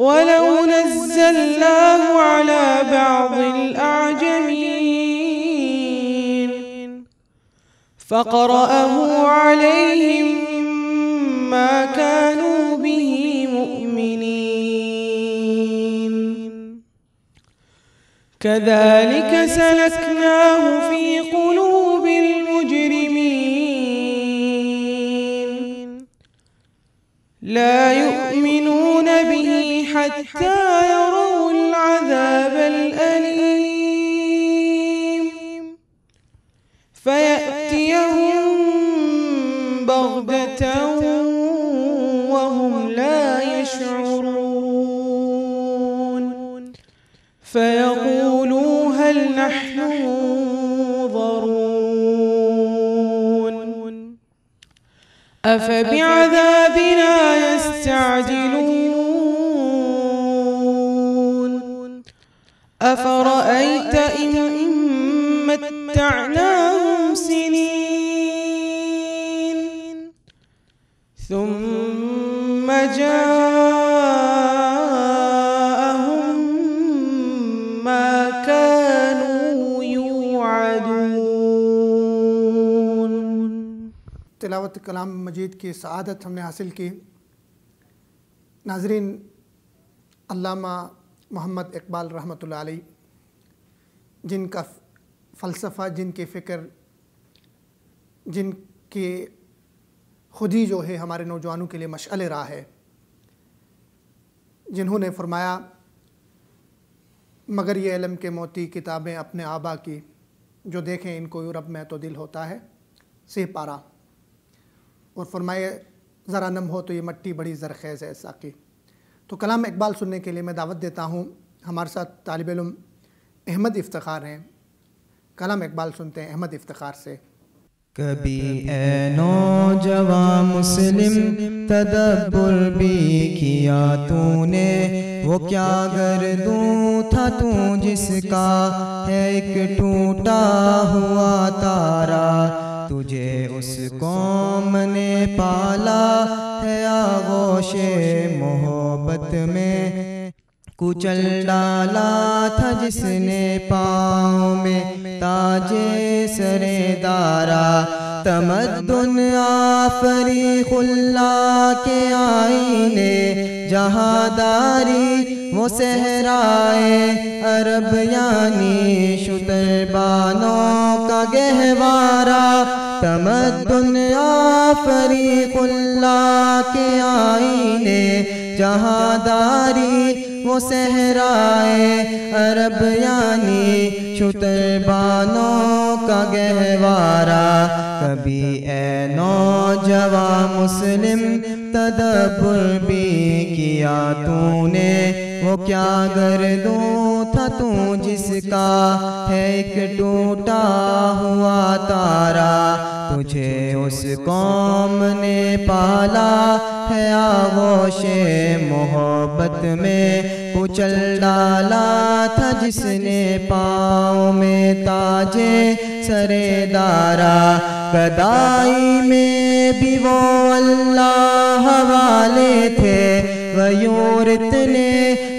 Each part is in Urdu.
ولو نزلناه على بعض الأعجمين فقرأه عليهم ما كانوا به مؤمنين كذلك سلكناه في قلوب المجرمين لا يؤمنون به حتى يروا العذاب الأليم فيأتيهم بغتة وهم لا يشعرون فيقولوا هل نحن منظرون أفبعذابنا يستعجلون أفرأيت إن متعناهم سنين ثم جاءهم ما كانوا يوعدون. تلاوت کلام مجید کی سعادت ہم نے حاصل کی. ناظرین، علامہ محمد اقبال رحمۃ اللہ علیہ، جن کا فلسفہ، جن کی فکر، جن کی خودی جو ہے ہمارے نوجوانوں کے لیے مشعل راہ ہے، جنہوں نے فرمایا مگر یہ علم کے موتی کتابیں اپنے آبا کی، جو دیکھیں ان کو یورپ میں تو دل ہوتا ہے سہ پارا، اور فرمائے ذرا نم ہو تو یہ مٹی بڑی زرخیز ہے ساقی. تو کلام اقبال سننے کے لیے میں دعوت دیتا ہوں. ہمارے ساتھ طالب علم احمد افتخار ہیں. کلام اقبال سنتے ہیں احمد افتخار سے. کبھی اے نوجوان مسلم تدبر بھی کیا تو نے، وہ کیا گردوں تھا تو جس کا ہے ایک ٹوٹا ہوا تارا، تجھے اس قوم نے پالا ہے آغوش محبت میں، کچل ڈالا تھا جس نے پاؤں میں تاج سر دارا، تمدن آفریق اللہ کے آئینے جہاں داری، وہ صحرائے عرب یعنی شتربانوں کا گہوارہ، تمدن آفریق اللہ کے آئینے جہاں داری، وہ صحرائے عرب یعنی شتربانوں کا گہوارہ. کبھی اے نوجوان مسلم تدبر بھی کیا تو نے، وہ کیا گردوں تھا تو جس کا ہے ایک ٹوٹا ہوا تارا، تجھے اس قوم نے پالا ہے آغوش محبت میں، کچل ڈالا تھا جس نے پاؤں میں تاج سر دارا، گدائی میں بھی وہ اللہ حوالے تھے، غیور اتنے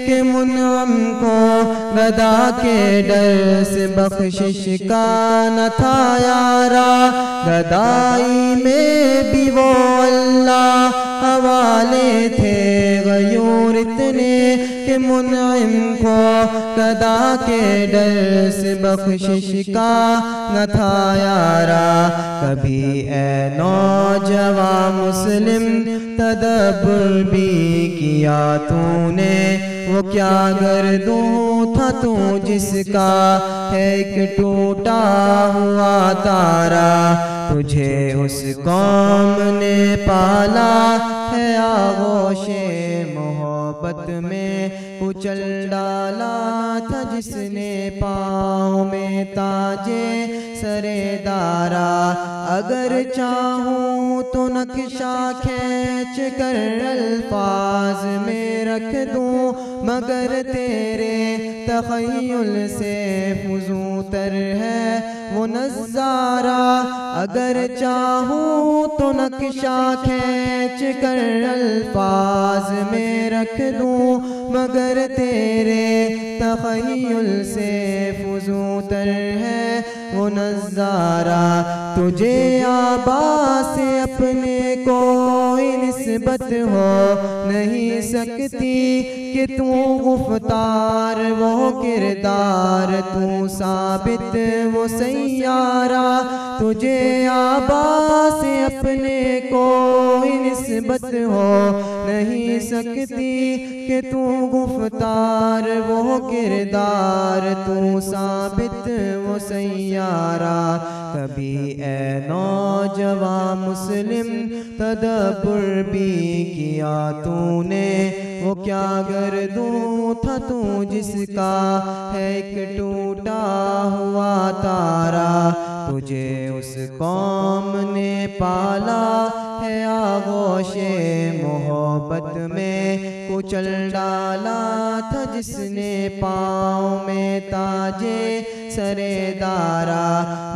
کہ منعم کو گدا کے ڈر سے بخشش کا نہ تھا یارا، گدائی میں بھی وہ اللہ حوالے تھے، غیور اتنے کہ منعم کو گدا کے ڈر سے بخشش کا نہ تھا یارا. کبھی اے نوجوان مسلم تدبر بھی کیا تو نے، وہ کیا گردوں تھا تو جس کا ہے ایک ٹوٹا ہوا تارا، تجھے اس قوم نے پالا ہے آغوش محبت میں، کچل ڈالا تھا جس نے پاؤں میں تاج سردارا، اگر چاہوں تو نقشہ کھینچ کر الفاظ میں رکھ دوں، مگر تیرے تخیل سے فزوں تر ہے وہ نظارہ، اگر چاہوں تو نقشہ کھینچ کر الفاظ میں رکھ دوں، مگر تیرے تخیل سے فزوں تر ہے وہ نظارہ، تجھے آبا سے اپنے کوئی نسبت ہو نہیں سکتی کہ تو گفتار وہ کردار، تو ثابت وہ سیارہ، تجھے آبا سے اپنے کوئی نسبت ہو نہیں سکتی کہ تو گفتار وہ کردار، تو ثابت وہ سیارہ، کبھی اے نوجوان مسلم تدبر بھی کیا تو نے، وہ کیا گردوں تھا تو جس کا ہے ایک ٹوٹا ہوا تارا، تجھے اس قوم نے پالا ہے آغوش محبت میں، کچل ڈالا تھا جس نے پاؤں میں تاجے سرے دارا،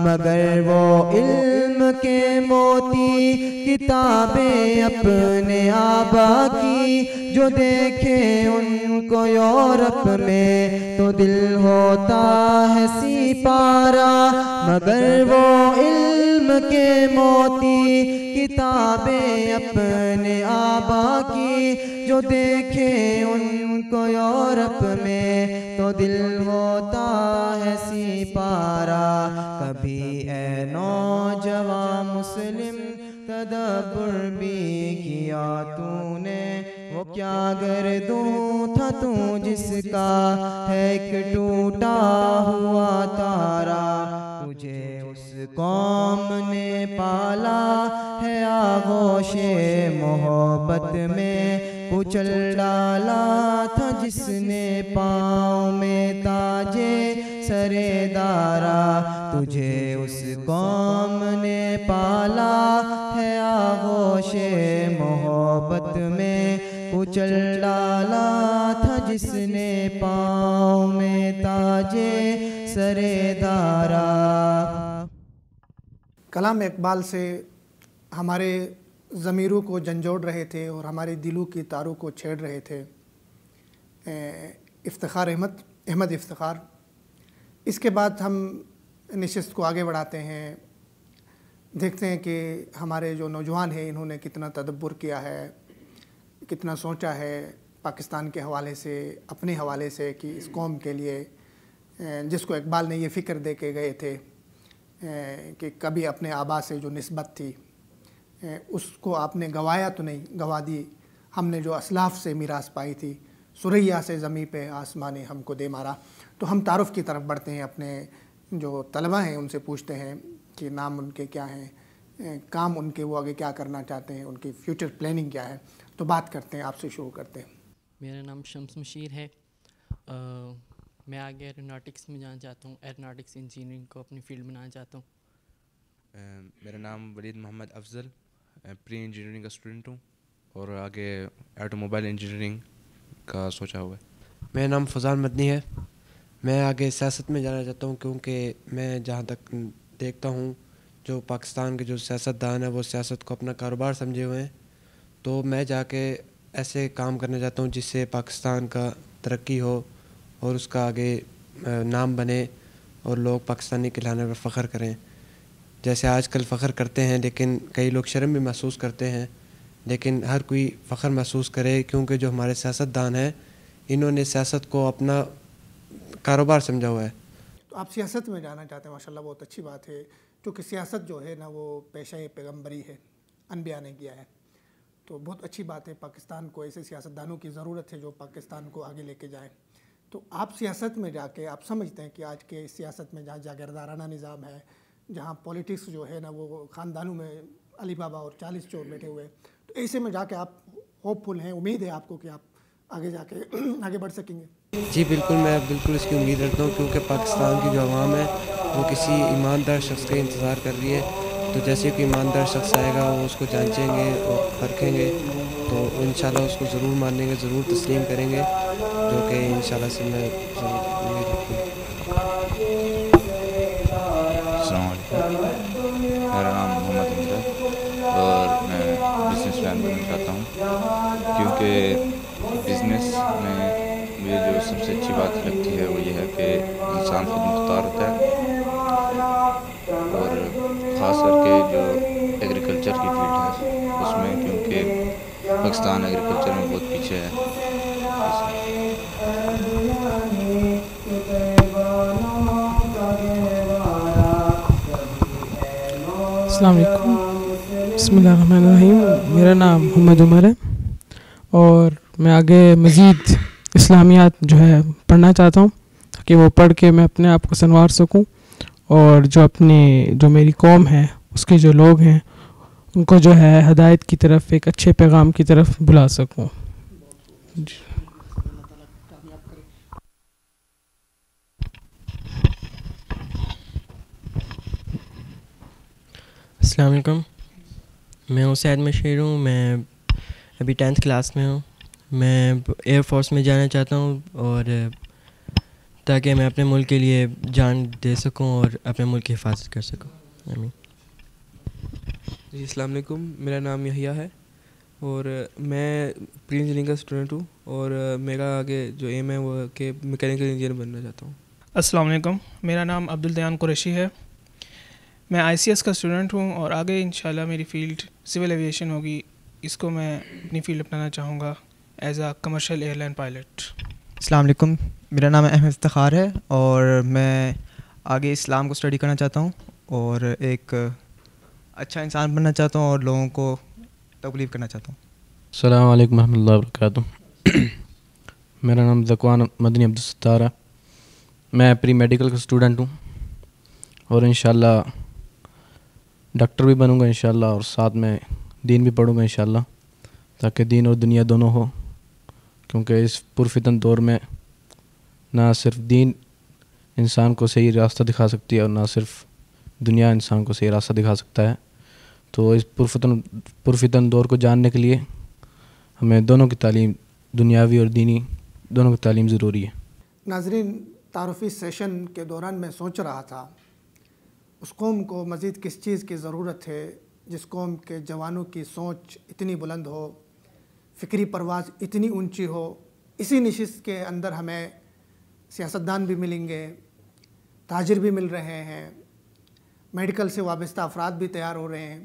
مگر وہ علم کے موتی کتابیں اپنے آبا کی جو دیکھے ان کو یورپ میں تو دل ہوتا ہے سپارہ، مگر وہ علم کے موتی کتابیں اپنے آبا کی جو دیکھے ان کو یورپ میں تو دل ہوتا ہے سپارہ، کبھی اے نوجوان مسلم تدبر بھی کیا تو نے، وہ کیا گردوں تھا تو جس کا ہے ایک ٹوٹا ہوا تارا، تجھے اس قوم نے پالا ہے آغوش محبت میں، کچل ڈالا تھا جس نے پاؤں میں تاجے سرے دارا، تجھے اس قوم نے پالا ہے آغوش محبت میں، کچل ڈالا تھا جس نے پاؤں میں تاجے سرے دارا۔ کلام اقبال سے ہمارے ضمیروں کو جھنجھوڑ رہے تھے اور ہمارے دلوں کی تاروں کو چھیڑ رہے تھے افتخار احمد افتخار۔ اس کے بعد ہم نشست کو آگے بڑھاتے ہیں، دیکھتے ہیں کہ ہمارے جو نوجوان ہیں انہوں نے کتنا تدبر کیا ہے، کتنا سوچا ہے پاکستان کے حوالے سے، اپنے حوالے سے، کہ اس قوم کے لیے جس کو اقبال نے یہ فکر دے کے گئے تھے کہ کبھی اپنے آبا سے جو نسبت تھی اس کو آپ نے گوایا تو نہیں، گوا دی، ہم نے جو اسلاف سے میراث پائی تھی، سریا سے زمیں پہ آسمان نے ہم کو دے مارا۔ تو ہم تعارف کی طرف بڑھتے ہیں، اپنے جو طلبہ ہیں ان سے پوچھتے ہیں کہ نام ان کے کیا ہیں، کام ان کے وہ آگے کیا کرنا چاہتے ہیں، ان کی فیوچر پلاننگ کیا ہے، تو بات کرتے ہیں، آپ سے شروع کرتے ہیں۔ میرا نام شمس مشیر ہے، میں آگے ایروناٹکس میں جانا چاہتا ہوں، ایروناٹکس انجینئرنگ کو اپنی فیلڈ بنانا چاہتا ہوں۔ میرا نام ولید محمد افضل، پری انجینئرنگ کا اسٹوڈنٹ ہوں اور آگے آٹو موبائل انجینئرنگ کا سوچا ہوا ہے۔ میرا نام فضال مدنی ہے، میں آگے سیاست میں جانا چاہتا ہوں، کیونکہ میں جہاں تک دیکھتا ہوں جو پاکستان کے جو سیاستدان ہیں وہ سیاست کو اپنا کاروبار سمجھے ہوئے ہیں، تو میں جا کے ایسے کام کرنا چاہتا ہوں جس سے پاکستان کا ترقی ہو اور اس کا آگے نام بنے اور لوگ پاکستانی کہلانے پر فخر کریں، جیسے آج کل فخر کرتے ہیں لیکن کئی لوگ شرم بھی محسوس کرتے ہیں، لیکن ہر کوئی فخر محسوس کرے، کیونکہ جو ہمارے سیاستدان ہیں انہوں نے سیاست کو اپنا کاروبار سمجھا ہوا ہے۔ تو آپ سیاست میں جانا چاہتے ہیں، ماشاءاللہ بہت اچھی بات ہے، کیونکہ سیاست جو ہے نا وہ پیشہ پیغمبری ہے، انبیاء نے کیا ہے، تو بہت اچھی بات ہے۔ پاکستان کو ایسے سیاستدانوں کی ضرورت ہے جو پاکستان کو آگے لے کے جائیں۔ تو آپ سیاست میں جا کے آپ سمجھتے ہیں کہ آج کے سیاست میں جہاں جاگیردارانہ نظام ہے، جہاں پولیٹکس جو ہے نا وہ خاندانوں میں علی بابا اور 40 چور بیٹھے ہوئے، تو ایسے میں جا کے آپ ہوپ فل ہیں، امید ہے آپ کو کہ آپ آگے جا کے آگے بڑھ سکیں گے؟ جی بالکل، میں بالکل اس کی امید رکھتا ہوں، کیونکہ پاکستان کی جو عوام ہے وہ کسی ایماندار شخص کا انتظار کر رہی ہے. تو جیسے کوئی ایماندار شخص آئے گا وہ اس کو جانچیں گے اور پرکھیں گے تو انشاءاللہ اس کو ضرور مانیں گے, ضرور تسلیم کریں گے, جو کہ انشاءاللہ سے میں ضرور امید رکھوں. السلام علیکم, میرا نام محمد امجد اور میں بزنس مین بننا چاہتا ہوں, کیونکہ بزنس میں مجھے جو سب سے اچھی بات لگتی ہے وہ یہ ہے کہ انسان خود مختار ہوتا ہے, اور خاص کر کے جو ایگریکلچر کی فیلڈ ہے اس میں, کیونکہ پاکستان ایگریکلچر میں بہت پیچھے ہے. السلام علیکم, بسم اللہ الرحمن الرحیم. میرا نام محمد عمر ہے اور میں آگے مزید اسلامیات جو ہے پڑھنا چاہتا ہوں تاکہ وہ پڑھ کے میں اپنے آپ کو سنوار سکوں اور جو میری قوم ہے اس کے جو لوگ ہیں ان کو جو ہے ہدایت کی طرف, ایک اچھے پیغام کی طرف بلا سکوں. السلام علیکم, میں اسید مشیر ہوں. میں ابھی 10th کلاس میں ہوں. میں ایئر فورس میں جانا چاہتا ہوں اور تاکہ میں اپنے ملک کے لیے جان دے سکوں اور اپنے ملک کی حفاظت کر سکوں. آمین. جی السلام علیکم, میرا نام یحییٰ ہے اور میں پری انجینئرنگ کا اسٹوڈنٹ ہوں, اور میرا آگے جو ایم ہے وہ کہ میکینیکل انجینئر بننا چاہتا ہوں. السلام علیکم, میرا نام عبدالدیان قریشی ہے. میں ICS کا اسٹوڈنٹ ہوں اور آگے انشاءاللہ میری فیلڈ سول ایویشن ہوگی. اس کو میں اپنی فیلڈ اپنانا چاہوں گا as a commercial airline pilot. السلام علیکم, میرا نام احمد افتخار ہے اور میں آگے اسلام کو اسٹڈی کرنا چاہتا ہوں اور ایک اچھا انسان بننا چاہتا ہوں اور لوگوں کو تکلیف کرنا چاہتا ہوں. السلام علیکم ورحمۃ اللہ وبرکاتہ. میرا نام ذکوان مدنی عبدالستار ہے. میں پری میڈیکل کا اسٹوڈنٹ ہوں اور انشاءاللہ ڈاکٹر بھی بنوں گا انشاءاللہ, اور ساتھ میں دین بھی پڑھوں گا انشاءاللہ, تاکہ دین اور دنیا دونوں ہو, کیونکہ اس پرفتن دور میں نہ صرف دین انسان کو صحیح راستہ دکھا سکتی ہے اور نہ صرف دنیا انسان کو صحیح راستہ دکھا سکتا ہے. تو اس پرفتن دور کو جاننے کے لیے ہمیں دونوں کی تعلیم, دنیاوی اور دینی دونوں کی تعلیم ضروری ہے. ناظرین, تعارفی سیشن کے دوران میں سوچ رہا تھا اس قوم کو مزید کس چیز کی ضرورت ہے جس قوم کے جوانوں کی سوچ اتنی بلند ہو, فکری پرواز اتنی اونچی ہو. اسی نشست کے اندر ہمیں سیاستدان بھی ملیں گے, تاجر بھی مل رہے ہیں, میڈیکل سے وابستہ افراد بھی تیار ہو رہے ہیں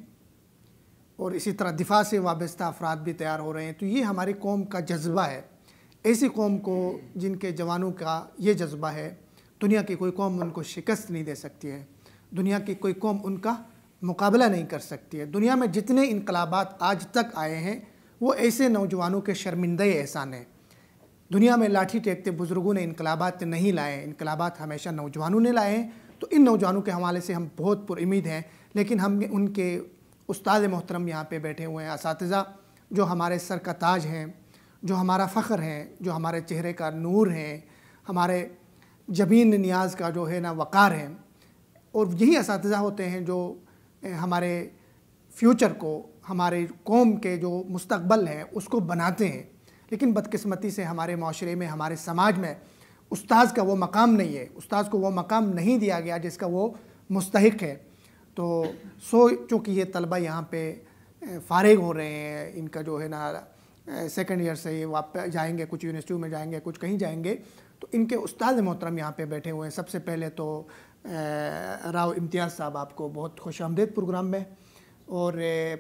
اور اسی طرح دفاع سے وابستہ افراد بھی تیار ہو رہے ہیں. تو یہ ہماری قوم کا جذبہ ہے. ایسی قوم کو جن کے جوانوں کا یہ جذبہ ہے, دنیا کی کوئی قوم ان کو شکست نہیں دے سکتی ہے, دنیا کی کوئی قوم ان کا مقابلہ نہیں کر سکتی ہے. دنیا میں جتنے انقلابات آج تک آئے ہیں وہ ایسے نوجوانوں کے شرمندہ احسان ہیں. دنیا میں لاٹھی ٹیکتے بزرگوں نے انقلابات نہیں لائے, انقلابات ہمیشہ نوجوانوں نے لائے ہیں. تو ان نوجوانوں کے حوالے سے ہم بہت پر امید ہیں. لیکن ہم ان کے استاد محترم یہاں پہ بیٹھے ہوئے ہیں, اساتذہ جو ہمارے سر کا تاج ہیں, جو ہمارا فخر ہیں, جو ہمارے چہرے کا نور ہیں, ہمارے جبین نیاز کا جو ہے نا وقار ہیں, اور یہی اساتذہ ہوتے ہیں جو ہمارے فیوچر کو, ہمارے قوم کے جو مستقبل ہے اس کو بناتے ہیں. لیکن بدقسمتی سے ہمارے معاشرے میں, ہمارے سماج میں استاذ کا وہ مقام نہیں ہے, استاذ کو وہ مقام نہیں دیا گیا جس کا وہ مستحق ہے. تو چونکہ یہ طلبہ یہاں پہ فارغ ہو رہے ہیں, ان کا جو ہے نا سیکنڈ ایئر سے یہ واپس جائیں گے, کچھ یونیورسٹیوں میں جائیں گے, کچھ کہیں جائیں گے, تو ان کے استاد محترم یہاں پہ بیٹھے ہوئے ہیں. سب سے پہلے تو راؤ امتیاز صاحب, آپ کو بہت خوش آمدید پروگرام میں. اور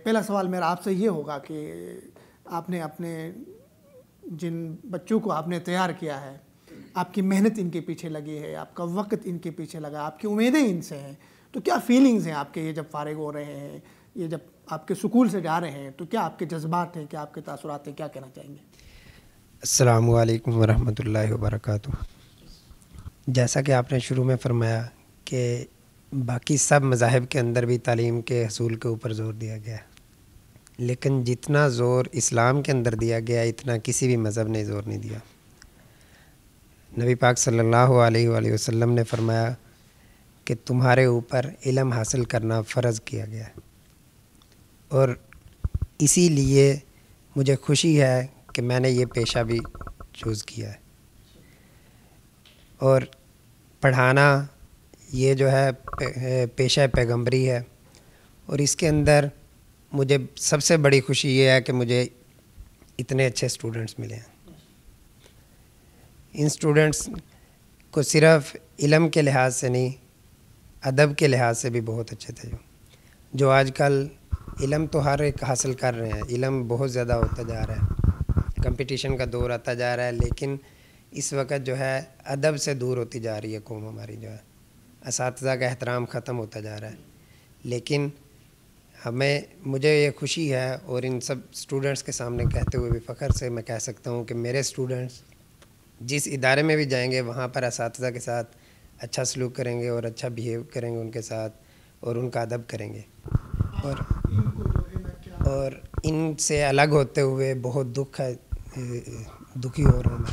پہلا سوال میرا آپ سے یہ ہوگا کہ آپ نے اپنے جن بچوں کو آپ نے تیار کیا ہے, آپ کی محنت ان کے پیچھے لگی ہے, آپ کا وقت ان کے پیچھے لگا, آپ کی امیدیں ان سے ہیں, تو کیا فیلنگز ہیں آپ کے یہ جب فارغ ہو رہے ہیں, یہ جب آپ کے سکول سے جا رہے ہیں, تو کیا آپ کے جذبات ہیں, کیا آپ کے تاثرات ہیں, کیا کہنا چاہیں گے؟ السلام علیکم ورحمۃ اللہ وبرکاتہ. جیسا کہ آپ نے شروع میں فرمایا کہ باقی سب مذاہب کے اندر بھی تعلیم کے حصول کے اوپر زور دیا گیا ہے, لیکن جتنا زور اسلام کے اندر دیا گیا اتنا کسی بھی مذہب نے زور نہیں دیا. نبی پاک صلی اللہ علیہ وآلہ وسلم نے فرمایا کہ تمہارے اوپر علم حاصل کرنا فرض کیا گیا ہے، اور اسی لیے مجھے خوشی ہے کہ میں نے یہ پیشہ بھی چوز کیا ہے. اور پڑھانا یہ جو ہے پیشہ پیغمبری ہے، اور اس کے اندر مجھے سب سے بڑی خوشی یہ ہے کہ مجھے اتنے اچھے اسٹوڈنٹس ملے ہیں. ان اسٹوڈنٹس کو صرف علم کے لحاظ سے نہیں، ادب کے لحاظ سے بھی بہت اچھے تھے. جو آج کل علم تو ہر ایک حاصل کر رہے ہیں، علم بہت زیادہ ہوتا جا رہا ہے، کمپٹیشن کا دور آتا جا رہا ہے، لیکن اس وقت جو ہے ادب سے دور ہوتی جا رہی ہے قوم ہماری. جو ہے اساتذہ کا احترام ختم ہوتا جا رہا ہے. لیکن مجھے یہ خوشی ہے، اور ان سب اسٹوڈنٹس کے سامنے کہتے ہوئے بھی فخر سے میں کہہ سکتا ہوں کہ میرے اسٹوڈنٹس جس ادارے میں بھی جائیں گے وہاں پر اساتذہ کے ساتھ اچھا سلوک کریں گے اور اچھا بیہیو کریں گے ان کے ساتھ، اور ان کا ادب کریں گے. اور ان سے الگ ہوتے ہوئے بہت دکھی ہو رہا ہوں میں.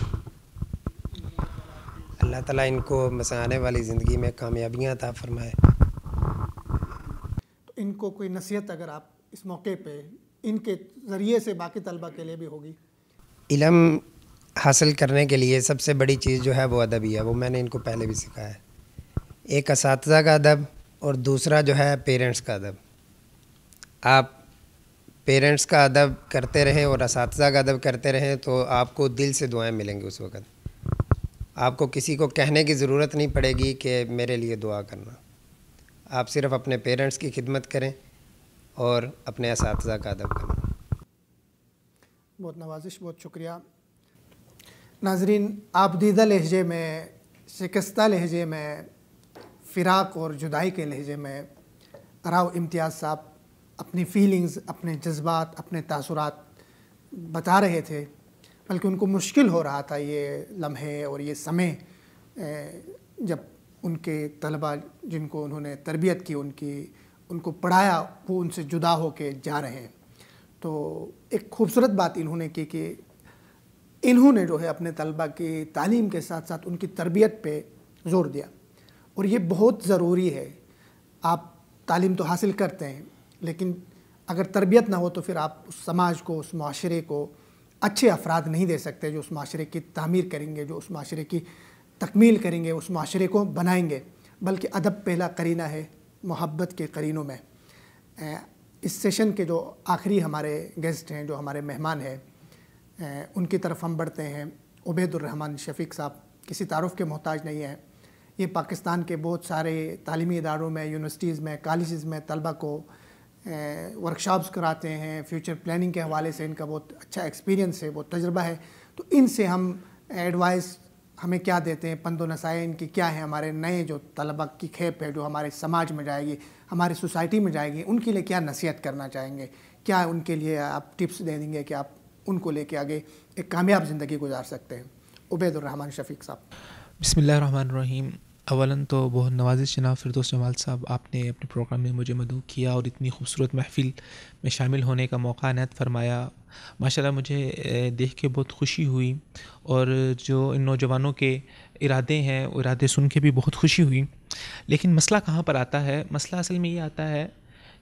اللہ تعالیٰ ان کو آنے والی زندگی میں کامیابیاں عطا فرمائے. تو ان کو کوئی نصیحت اگر آپ اس موقع پہ ان کے ذریعے سے باقی طلبہ کے لیے بھی ہوگی؟ علم حاصل کرنے کے لیے سب سے بڑی چیز جو ہے وہ ادب ہی ہے. وہ میں نے ان کو پہلے بھی سکھایا ہے. ایک اساتذہ کا ادب، اور دوسرا جو ہے پیرنٹس کا ادب. آپ پیرنٹس کا ادب کرتے رہیں اور اساتذہ کا ادب کرتے رہیں تو آپ کو دل سے دعائیں ملیں گی. اس وقت آپ کو کسی کو کہنے کی ضرورت نہیں پڑے گی کہ میرے لیے دعا کرنا. آپ صرف اپنے پیرنٹس کی خدمت کریں اور اپنے اساتذہ کا ادب کریں. بہت نوازش، بہت شکریہ. ناظرین، آپ دیدہ لہجے میں، شکستہ لہجے میں، فراق اور جدائی کے لہجے میں راؤ امتیاز صاحب اپنی فیلنگز، اپنے جذبات، اپنے تاثرات بتا رہے تھے. بلکہ ان کو مشکل ہو رہا تھا یہ لمحے اور یہ سمے جب ان کے طلبہ جن کو انہوں نے تربیت کی، ان کو پڑھایا، وہ ان سے جدا ہو کے جا رہے ہیں. تو ایک خوبصورت بات انہوں نے کی کہ انہوں نے جو ہے اپنے طلبہ کی تعلیم کے ساتھ ساتھ ان کی تربیت پہ زور دیا. اور یہ بہت ضروری ہے. آپ تعلیم تو حاصل کرتے ہیں، لیکن اگر تربیت نہ ہو تو پھر آپ اس سماج کو، اس معاشرے کو اچھے افراد نہیں دے سکتے جو اس معاشرے کی تعمیر کریں گے، جو اس معاشرے کی تکمیل کریں گے، اس معاشرے کو بنائیں گے. بلکہ ادب پہلا قرینہ ہے محبت کے قرینوں میں. اس سیشن کے جو آخری ہمارے گیسٹ ہیں، جو ہمارے مہمان ہیں، ان کی طرف ہم بڑھتے ہیں. عبید الرحمن شفیق صاحب کسی تعارف کے محتاج نہیں ہیں. یہ پاکستان کے بہت سارے تعلیمی اداروں میں، یونیورسٹیز میں، کالجز میں طلبہ کو ورکشاپس کراتے ہیں. فیوچر پلاننگ کے حوالے سے ان کا بہت اچھا ایکسپیرینس ہے، بہت تجربہ ہے. تو ان سے ہم ایڈوائس ہمیں کیا دیتے ہیں، پند و نصائح ان کی کیا ہیں ہمارے نئے جو طلبہ کی کھیپ ہے جو ہمارے سماج میں جائے گی، ہماری سوسائٹی میں جائے گی، ان کے لیے کیا نصیحت کرنا چاہیں گے؟ کیا ان کے لیے آپ ٹپس دے دیں گے کہ آپ ان کو لے کے آگے ایک کامیاب زندگی گزار سکتے ہیں؟ عبید الرحمن شفیق صاحب. بسم اللہ الرحمن الرحیم. اولاً تو بہت نوازش جناب فردوس جمال صاحب، آپ نے اپنے پروگرام میں مجھے مدعو کیا اور اتنی خوبصورت محفل میں شامل ہونے کا موقع عنایت فرمایا. ماشاءاللہ مجھے دیکھ کے بہت خوشی ہوئی، اور جو ان نوجوانوں کے ارادے ہیں وہ ارادے سن کے بھی بہت خوشی ہوئی. لیکن مسئلہ کہاں پر آتا ہے؟ مسئلہ اصل میں یہ آتا ہے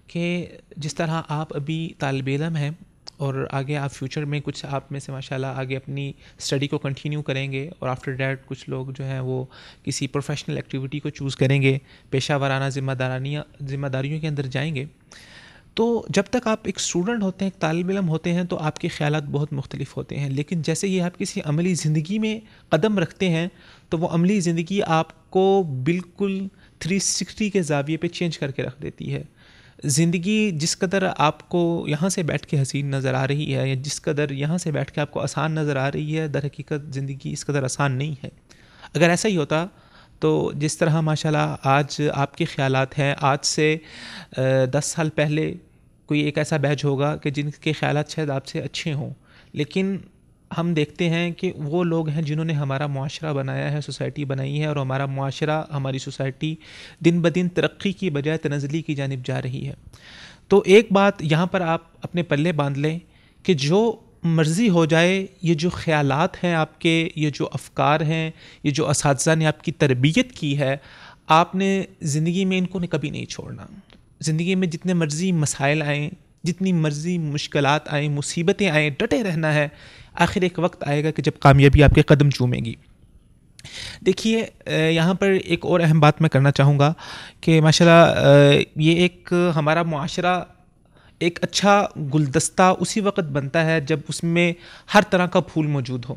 کہ جس طرح آپ ابھی طالب علم ہیں اور آگے آپ فیوچر میں کچھ آپ میں سے ماشاءاللہ آگے اپنی اسٹڈی کو کنٹینیو کریں گے، اور آفٹر دیٹ کچھ لوگ جو ہیں وہ کسی پروفیشنل ایکٹیویٹی کو چوز کریں گے، پیشہ ورانہ ذمہ داریوں کے اندر جائیں گے. تو جب تک آپ ایک اسٹوڈنٹ ہوتے ہیں، ایک طالب علم ہوتے ہیں، تو آپ کے خیالات بہت مختلف ہوتے ہیں. لیکن جیسے ہی آپ کسی عملی زندگی میں قدم رکھتے ہیں تو وہ عملی زندگی آپ کو بالکل 360 کے زاویے پہ چینج کر کے رکھ دیتی ہے. زندگی جس قدر آپ کو یہاں سے بیٹھ کے حسین نظر آ رہی ہے، یا جس قدر یہاں سے بیٹھ کے آپ کو آسان نظر آ رہی ہے، در حقیقت زندگی اس قدر آسان نہیں ہے. اگر ایسا ہی ہوتا تو جس طرح ماشاءاللہ آج آپ کے خیالات ہیں، آج سے 10 سال پہلے کوئی ایک ایسا بیچ ہوگا کہ جن کے خیالات شاید آپ سے اچھے ہوں، لیکن ہم دیکھتے ہیں کہ وہ لوگ ہیں جنہوں نے ہمارا معاشرہ بنایا ہے، سوسائٹی بنائی ہے، اور ہمارا معاشرہ، ہماری سوسائٹی دن بدن ترقی کی بجائے تنزلی کی جانب جا رہی ہے. تو ایک بات یہاں پر آپ اپنے پلے باندھ لیں کہ جو مرضی ہو جائے، یہ جو خیالات ہیں آپ کے، یہ جو افکار ہیں، یہ جو اساتذہ نے آپ کی تربیت کی ہے، آپ نے زندگی میں ان کو کبھی نہیں چھوڑنا. زندگی میں جتنے مرضی مسائل آئیں, جتنی مرضی مشکلات آئیں, مصیبتیں آئیں, ڈٹے رہنا ہے. آخر ایک وقت آئے گا کہ جب کامیابی آپ کے قدم چومے گی. دیکھیے یہاں پر ایک اور اہم بات میں کرنا چاہوں گا کہ ماشاءاللہ یہ ایک ہمارا معاشرہ ایک اچھا گلدستہ اسی وقت بنتا ہے جب اس میں ہر طرح کا پھول موجود ہو.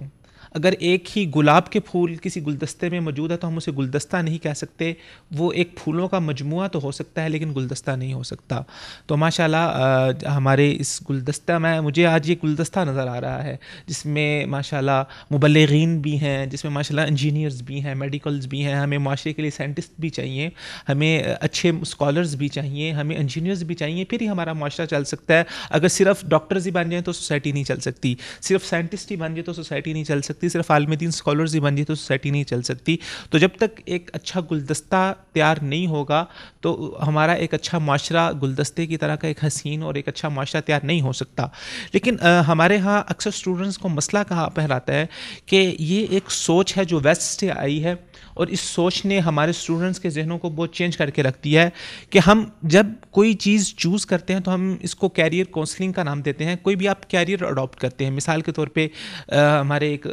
اگر ایک ہی گلاب کے پھول کسی گلدستے میں موجود ہے تو ہم اسے گلدستہ نہیں کہہ سکتے. وہ ایک پھولوں کا مجموعہ تو ہو سکتا ہے لیکن گلدستہ نہیں ہو سکتا. تو ماشاءاللہ ہمارے اس گلدستہ میں مجھے آج یہ گلدستہ نظر آ رہا ہے جس میں ماشاءاللہ مبلغین بھی ہیں, جس میں ماشاءاللہ انجینئرز بھی ہیں, میڈیکلز بھی ہیں. ہمیں معاشرے کے لیے سائنٹسٹ بھی چاہیے, ہمیں اچھے اسکالرز بھی چاہیے, ہمیں انجینئرز بھی چاہیے, پھر ہی ہمارا معاشرہ چل سکتا ہے. اگر صرف ڈاکٹرز ہی بن جائیں تو سوسائٹی نہیں چل سکتی, صرف سائنٹسٹ ہی بن جائے تو سوسائٹی نہیں چل سکتی, صرف عالم دین اسکالرز ہی بن جائے تو سوسائٹی نہیں چل سکتی. تو جب تک ایک اچھا گلدستہ تیار نہیں ہوگا تو ہمارا ایک اچھا معاشرہ گلدستے کی طرح کا ایک حسین اور ایک اچھا معاشرہ تیار نہیں ہو سکتا. لیکن ہمارے ہاں اکثر اسٹوڈنٹس کو مسئلہ کہاں پہراتا ہے کہ یہ ایک سوچ ہے جو ویسٹ سے آئی ہے, اور اس سوچ نے ہمارے اسٹوڈنٹس کے ذہنوں کو بہت چینج کر کے رکھ دیا ہے کہ ہم جب کوئی چیز چوز کرتے ہیں تو ہم اس کو کیریئر کونسلنگ کا نام دیتے ہیں. کوئی بھی آپ کیریئر اڈاپٹ کرتے ہیں, مثال کے طور پہ ہمارے ایک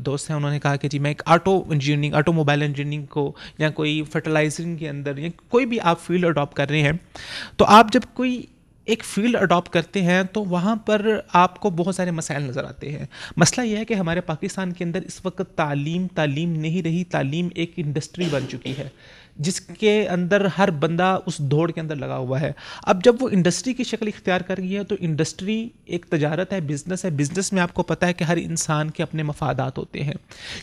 دوست ہیں, انہوں نے کہا کہ جی میں ایک آٹو موبائل انجینئرنگ کو یا کوئی فرٹیلائزنگ کے اندر یا کوئی بھی آپ فیلڈ اڈاپٹ کر رہے ہیں, تو آپ جب کوئی ایک فیلڈ اڈاپٹ کرتے ہیں تو وہاں پر آپ کو بہت سارے مسائل نظر آتے ہیں. مسئلہ یہ ہے کہ ہمارے پاکستان کے اندر اس وقت تعلیم نہیں رہی, تعلیم ایک انڈسٹری بن چکی ہے جس کے اندر ہر بندہ اس دوڑ کے اندر لگا ہوا ہے. اب جب وہ انڈسٹری کی شکل اختیار کر گئی ہے تو انڈسٹری ایک تجارت ہے, بزنس ہے. بزنس میں آپ کو پتہ ہے کہ ہر انسان کے اپنے مفادات ہوتے ہیں.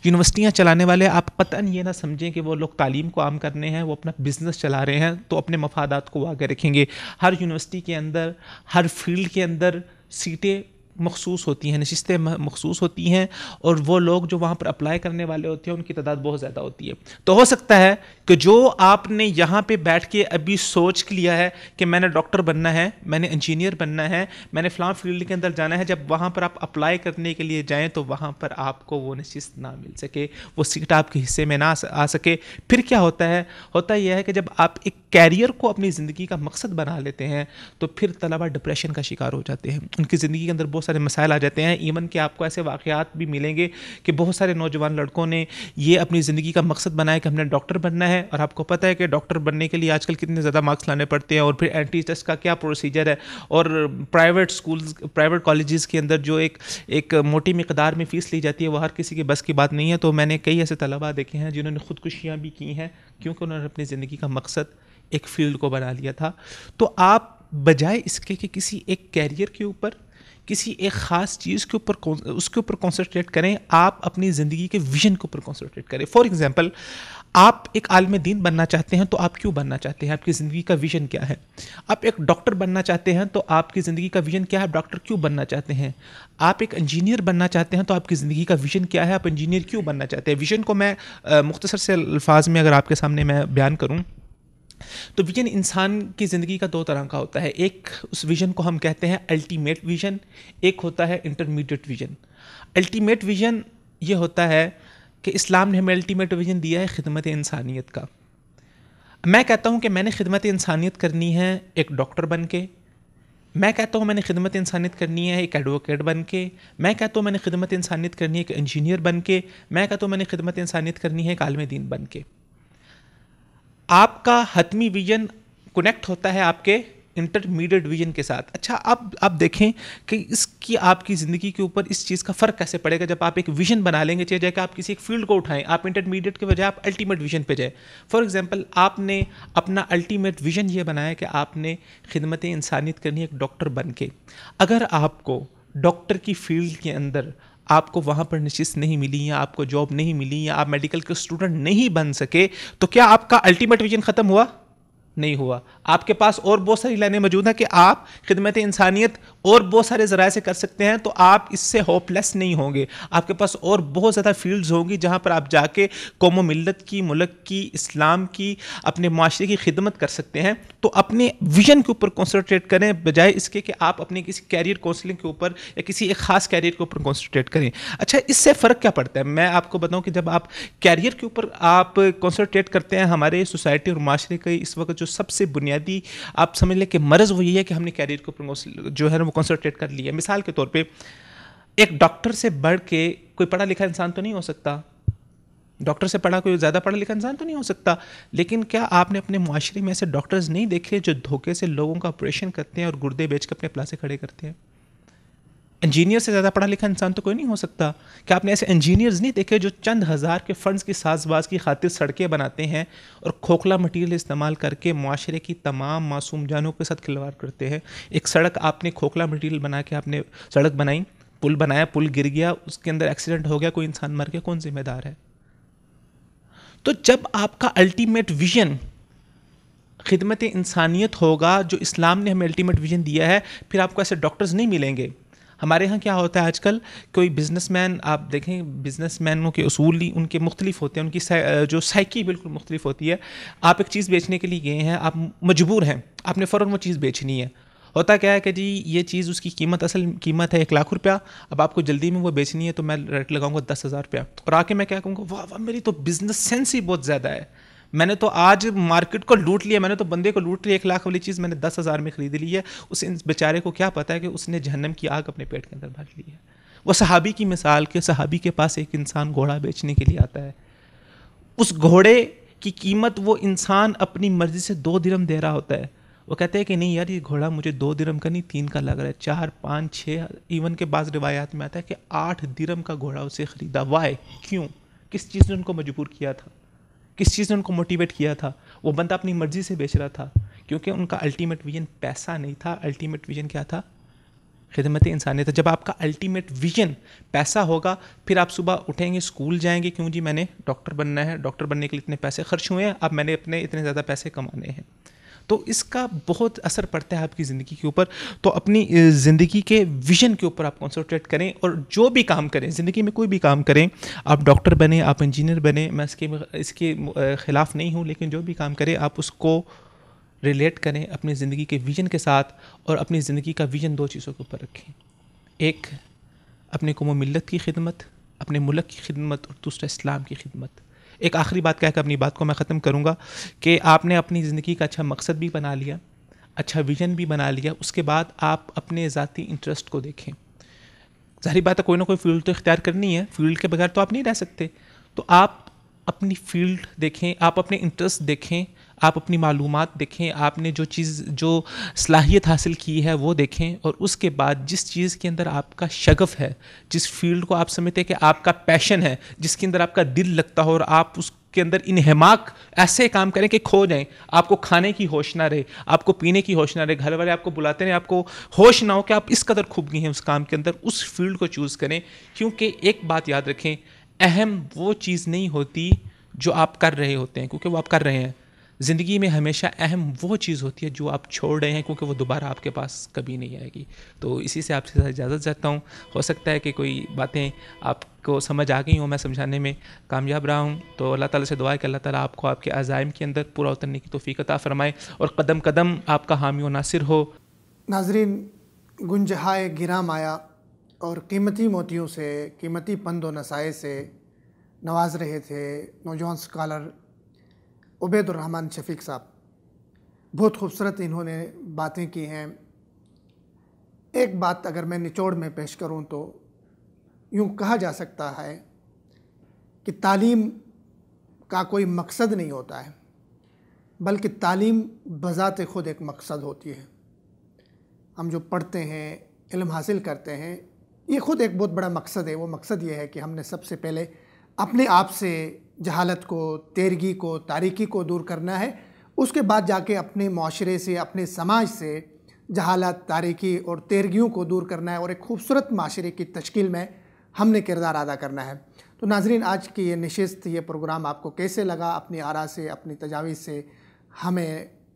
یونیورسٹیاں چلانے والے آپ قطعاً یہ نہ سمجھیں کہ وہ لوگ تعلیم کو عام کرنے ہیں, وہ اپنا بزنس چلا رہے ہیں تو اپنے مفادات کو آگے رکھیں گے. ہر یونیورسٹی کے اندر, ہر فیلڈ کے اندر سیٹیں مخصوص ہوتی ہیں, نشستیں مخصوص ہوتی ہیں, اور وہ لوگ جو وہاں پر اپلائی کرنے والے ہوتے ہیں ان کی تعداد بہت زیادہ ہوتی ہے. تو ہو سکتا ہے کہ جو آپ نے یہاں پہ بیٹھ کے ابھی سوچ لیا ہے کہ میں نے ڈاکٹر بننا ہے, میں نے انجینئر بننا ہے, میں نے فلاں فیلڈ کے اندر جانا ہے, جب وہاں پر آپ اپلائی کرنے کے لیے جائیں تو وہاں پر آپ کو وہ نشست نہ مل سکے, وہ سیٹ آپ کے حصے میں نہ آ سکے. پھر کیا ہوتا ہے, ہوتا یہ ہے کہ جب آپ ایک کیریئر کو اپنی زندگی کا مقصد بنا لیتے ہیں تو پھر طلبہ ڈپریشن کا شکار ہو جاتے ہیں, ان کی زندگی کے اندر بہت سارے مسائل آ جاتے ہیں. ایون کہ آپ کو ایسے واقعات بھی ملیں گے کہ بہت سارے نوجوان لڑکوں نے یہ اپنی زندگی کا مقصد بنایا کہ ہم نے ڈاکٹر بننا ہے, اور آپ کو پتہ ہے کہ ڈاکٹر بننے کے لیے آج کل کتنے زیادہ مارکس لانے پڑتے ہیں, اور پھر اینٹری ٹیسٹ کا کیا پروسیجر ہے, اور پرائیویٹ کالجز کے اندر جو ایک موٹی مقدار میں فیس لی جاتی ہے وہ ہر کسی کے بس کی بات نہیں ہے. تو میں نے کئی ایسے طلباء دیکھے ہیں جنہوں نے خودکشیاں بھی کی ہیں کیونکہ انہوں نے اپنی زندگی کا مقصد ایک فیلڈ کو بنا لیا تھا. تو آپ بجائے اس کے کہ کسی ایک کیریئر کے اوپر, کسی ایک خاص چیز کے اوپر اس کے اوپر کنسنٹریٹ کریں, آپ اپنی زندگی کے ویژن کے اوپر کنسنٹریٹ کریں. فار ایگزامپل, آپ ایک عالم دین بننا چاہتے ہیں تو آپ کیوں بننا چاہتے ہیں, آپ کی زندگی کا ویژن کیا ہے. آپ ایک ڈاکٹر بننا چاہتے ہیں تو آپ کی زندگی کا ویژن کیا ہے, آپ ڈاکٹر کیوں بننا چاہتے ہیں. آپ ایک انجینئر بننا چاہتے ہیں تو آپ کی زندگی کا ویژن کیا ہے, آپ انجینئر کیوں بننا چاہتے ہیں. ویژن کو میں مختصر سے الفاظ میں اگر آپ کے سامنے میں بیان کروں تو ویژن انسان کی زندگی کا دو طرح کا ہوتا ہے. ایک اس ویژن کو ہم کہتے ہیں الٹیمیٹ ویژن, ایک ہوتا ہے انٹرمیڈیٹ ویژن. الٹیمیٹ ویژن یہ ہوتا ہے کہ اسلام نے ہمیں الٹیمیٹ ویژن دیا ہے خدمت انسانیت کا. میں کہتا ہوں کہ میں نے خدمت انسانیت کرنی ہے ایک ڈاکٹر بن کے, میں کہتا ہوں میں نے خدمت انسانیت کرنی ہے ایک ایڈوکیٹ بن کے, میں کہتا ہوں میں نے خدمت انسانیت کرنی ہے ایک انجینئر بن کے, میں کہتا ہوں میں نے خدمت انسانیت کرنی ہے ایک عالم دین بن کے. آپ کا حتمی ویژن کنیکٹ ہوتا ہے آپ کے انٹرمیڈیٹ ویژن کے ساتھ. اچھا اب آپ دیکھیں کہ اس کی آپ کی زندگی کے اوپر اس چیز کا فرق کیسے پڑے گا جب آپ ایک ویژن بنا لیں گے, چاہے جائے کہ آپ کسی ایک فیلڈ کو اٹھائیں, آپ انٹرمیڈیٹ کے بجائے آپ الٹیمیٹ ویژن پہ جائیں. فار ایگزامپل, آپ نے اپنا الٹیمیٹ ویژن یہ بنایا کہ آپ نے خدمت انسانیت کرنی ہے ایک ڈاکٹر بن کے. اگر آپ کو ڈاکٹر کی فیلڈ کے اندر آپ کو وہاں پر نشست نہیں ملی, یا آپ کو جاب نہیں ملی, یا آپ میڈیکل کے اسٹوڈنٹ نہیں بن سکے, تو کیا آپ کا الٹیمیٹ ویژن ختم ہوا؟ نہیں ہوا. آپ کے پاس اور بہت ساری لائنیں موجود ہیں کہ آپ خدمت انسانیت اور بہت سارے ذرائع سے کر سکتے ہیں, تو آپ اس سے ہوپ لیس نہیں ہوں گے. آپ کے پاس اور بہت زیادہ فیلڈز ہوں گی جہاں پر آپ جا کے قوم و ملت کی, ملک کی, اسلام کی, اپنے معاشرے کی خدمت کر سکتے ہیں. تو اپنے ویژن کے اوپر کنسنٹریٹ کریں بجائے اس کے کہ آپ اپنے کسی کیریئر کونسلنگ کے اوپر یا کسی ایک خاص کیریئر کے اوپر کنسنٹریٹ کریں. اچھا, اس سے فرق کیا پڑتا ہے؟ میں آپ کو بتاؤں کہ جب آپ کیریئر کے اوپر آپ کنسنٹریٹ کرتے ہیں, ہمارے سوسائٹی اور معاشرے کا اس وقت جو سب سے بنیادی آپ سمجھ لیں کہ مرض وہ یہ ہے کہ ہم نے کیریئر کے اوپر جو ہے نا وہ کنسنٹریٹ کر لیا. مثال کے طور پہ ایک ڈاکٹر سے بڑھ کے کوئی پڑھا لکھا انسان تو نہیں ہو سکتا, ڈاکٹر سے پڑھا کوئی زیادہ پڑھا لکھا انسان تو نہیں ہو سکتا. لیکن کیا آپ نے اپنے معاشرے میں ایسے ڈاکٹرز نہیں دیکھے جو دھوکے سے لوگوں کا آپریشن کرتے ہیں اور گردے بیچ کے اپنے پلاسے کھڑے کرتے ہیں؟ انجینئر سے زیادہ پڑھا لکھا انسان تو کوئی نہیں ہو سکتا. کیا آپ نے ایسے انجینئرز نہیں دیکھے جو چند ہزار کے فنڈز کی ساز باز کی خاطر سڑکیں بناتے ہیں اور کھوکھلا مٹیریل استعمال کر کے معاشرے کی تمام معصوم جانوں کے ساتھ کھلواڑ کرتے ہیں؟ ایک سڑک آپ نے کھوکھلا مٹیریل بنا کے آپ نے سڑک بنائی, پل بنایا, پل گر گیا, اس کے اندر ایکسیڈنٹ ہو گیا, کوئی انسان مر گیا, کون ذمہ دار ہے؟ تو جب آپ کا الٹیمیٹ ویژن خدمت انسانیت ہوگا, جو اسلام نے ہمیں الٹیمیٹ ویژن دیا ہے, پھر آپ کو ایسے ڈاکٹرز نہیں ملیں گے. ہمارے ہاں کیا ہوتا ہے آج کل, کوئی بزنس مین, آپ دیکھیں بزنس مینوں کے اصول ہی ان کے مختلف ہوتے ہیں, ان کی جو سائیکی بالکل مختلف ہوتی ہے. آپ ایک چیز بیچنے کے لیے گئے ہیں, آپ مجبور ہیں, آپ نے فوراً وہ چیز بیچنی ہے. ہوتا کیا ہے کہ جی یہ چیز اس کی قیمت, اصل قیمت ہے 1,00,000 روپیہ, اب آپ کو جلدی میں وہ بیچنی ہے تو میں ریٹ لگاؤں گا 10,000 روپیہ, اور آ کے میں کیا کہوں گا, واہ واہ میری تو بزنس سینس ہی بہت زیادہ ہے, میں نے تو آج مارکیٹ کو لوٹ لیا, میں نے تو بندے کو لوٹ لیا, 1,00,000 والی چیز میں نے 10,000 میں خرید لی ہے. اس بیچارے کو کیا پتا ہے کہ اس نے جہنم کی آگ اپنے پیٹ کے اندر بھر لی ہے. وہ صحابی کی مثال کہ صحابی کے پاس ایک انسان گھوڑا بیچنے کے لیے آتا ہے, اس گھوڑے کی قیمت وہ انسان اپنی مرضی سے 2 درہم دے رہا ہوتا ہے. وہ کہتے ہیں کہ نہیں یار, یہ گھوڑا مجھے 2 درہم کا نہیں 3 کا لگ رہا ہے, 4 5 6 ایون کے بعض روایات میں آتا ہے کہ 8 درہم کا گھوڑا اسے خریدا. وائی, کیوں, کس چیز نے ان کو مجبور کیا تھا, کس چیز نے ان کو موٹیویٹ کیا تھا؟ وہ بندہ اپنی مرضی سے بیچ رہا تھا, کیونکہ ان کا الٹیمیٹ ویژن پیسہ نہیں تھا, الٹیمیٹ ویژن کیا تھا؟ خدمت انسانیت. جب آپ کا الٹیمیٹ ویژن پیسہ ہوگا, پھر آپ صبح اٹھیں گے, اسکول جائیں گے, کیوں جی میں نے ڈاکٹر بننا ہے, ڈاکٹر بننے کے لیے اتنے پیسے خرچ ہوئے ہیں, اب میں نے اپنے اتنے زیادہ پیسے کمانے ہیں. تو اس کا بہت اثر پڑتا ہے آپ کی زندگی کے اوپر. تو اپنی زندگی کے ویژن کے اوپر آپ کنسنٹریٹ کریں, اور جو بھی کام کریں زندگی میں, کوئی بھی کام کریں, آپ ڈاکٹر بنیں, آپ انجینئر بنیں, میں اس کے خلاف نہیں ہوں, لیکن جو بھی کام کریں آپ اس کو ریلیٹ کریں اپنی زندگی کے ویژن کے ساتھ, اور اپنی زندگی کا ویژن 2 چیزوں کے اوپر رکھیں. ایک اپنے قوم و ملت کی خدمت, اپنے ملک کی خدمت, اور دوسرا اسلام کی خدمت. ایک آخری بات کہہ کر اپنی بات کو میں ختم کروں گا کہ آپ نے اپنی زندگی کا اچھا مقصد بھی بنا لیا, اچھا ویژن بھی بنا لیا, اس کے بعد آپ اپنے ذاتی انٹرسٹ کو دیکھیں. ظاہری بات ہے کوئی نہ کوئی فیلڈ تو اختیار کرنی ہے, فیلڈ کے بغیر تو آپ نہیں رہ سکتے. تو آپ اپنی فیلڈ دیکھیں, آپ اپنے انٹرسٹ دیکھیں, آپ اپنی معلومات دیکھیں, آپ نے جو صلاحیت حاصل کی ہے وہ دیکھیں, اور اس کے بعد جس چیز کے اندر آپ کا شغف ہے, جس فیلڈ کو آپ سمجھتے ہیں کہ آپ کا پیشن ہے, جس کے اندر آپ کا دل لگتا ہو, اور آپ اس کے اندر انہماک ایسے کام کریں کہ کھو جائیں, آپ کو کھانے کی ہوش نہ رہے, آپ کو پینے کی ہوش نہ رہے, گھر والے آپ کو بلاتے رہے, آپ کو ہوش نہ ہو کہ آپ اس قدر کھب گئے ہیں اس کام کے اندر, اس فیلڈ کو چوز کریں. کیونکہ ایک بات یاد رکھیں, اہم وہ چیز نہیں ہوتی جو آپ کر رہے ہوتے ہیں, کیونکہ وہ آپ کر رہے ہیں. زندگی میں ہمیشہ اہم وہ چیز ہوتی ہے جو آپ چھوڑ رہے ہیں, کیونکہ وہ دوبارہ آپ کے پاس کبھی نہیں آئے گی. تو اسی سے آپ سے اجازت چاہتا ہوں. ہو سکتا ہے کہ کوئی باتیں آپ کو سمجھ آ گئی ہوں, میں سمجھانے میں کامیاب رہا ہوں. تو اللہ تعالیٰ سے دعا ہے کہ اللہ تعالیٰ آپ کو آپ کے عزائم کے اندر پورا اترنے کی توفیق عطا فرمائے, اور قدم قدم آپ کا حامی و ناصر ہو. ناظرین, گنجہائے گرام آیا اور قیمتی موتیوں سے, قیمتی پند و نصائح سے نواز رہے تھے نوجوان اسکالر عبید الرحمن شفیق صاحب. بہت خوبصورت انہوں نے باتیں کی ہیں. ایک بات اگر میں نچوڑ میں پیش کروں تو یوں کہا جا سکتا ہے کہ تعلیم کا کوئی مقصد نہیں ہوتا ہے, بلکہ تعلیم بذات خود ایک مقصد ہوتی ہے. ہم جو پڑھتے ہیں, علم حاصل کرتے ہیں, یہ خود ایک بہت بڑا مقصد ہے. وہ مقصد یہ ہے کہ ہم نے سب سے پہلے اپنے آپ سے جہالت کو, تیرگی کو, تاریکی کو دور کرنا ہے. اس کے بعد جا کے اپنے معاشرے سے, اپنے سماج سے جہالت, تاریکی اور تیرگیوں کو دور کرنا ہے, اور ایک خوبصورت معاشرے کی تشکیل میں ہم نے کردار ادا کرنا ہے. تو ناظرین, آج کی یہ نشست, یہ پروگرام آپ کو کیسے لگا؟ اپنی آراء سے, اپنی تجاویز سے ہمیں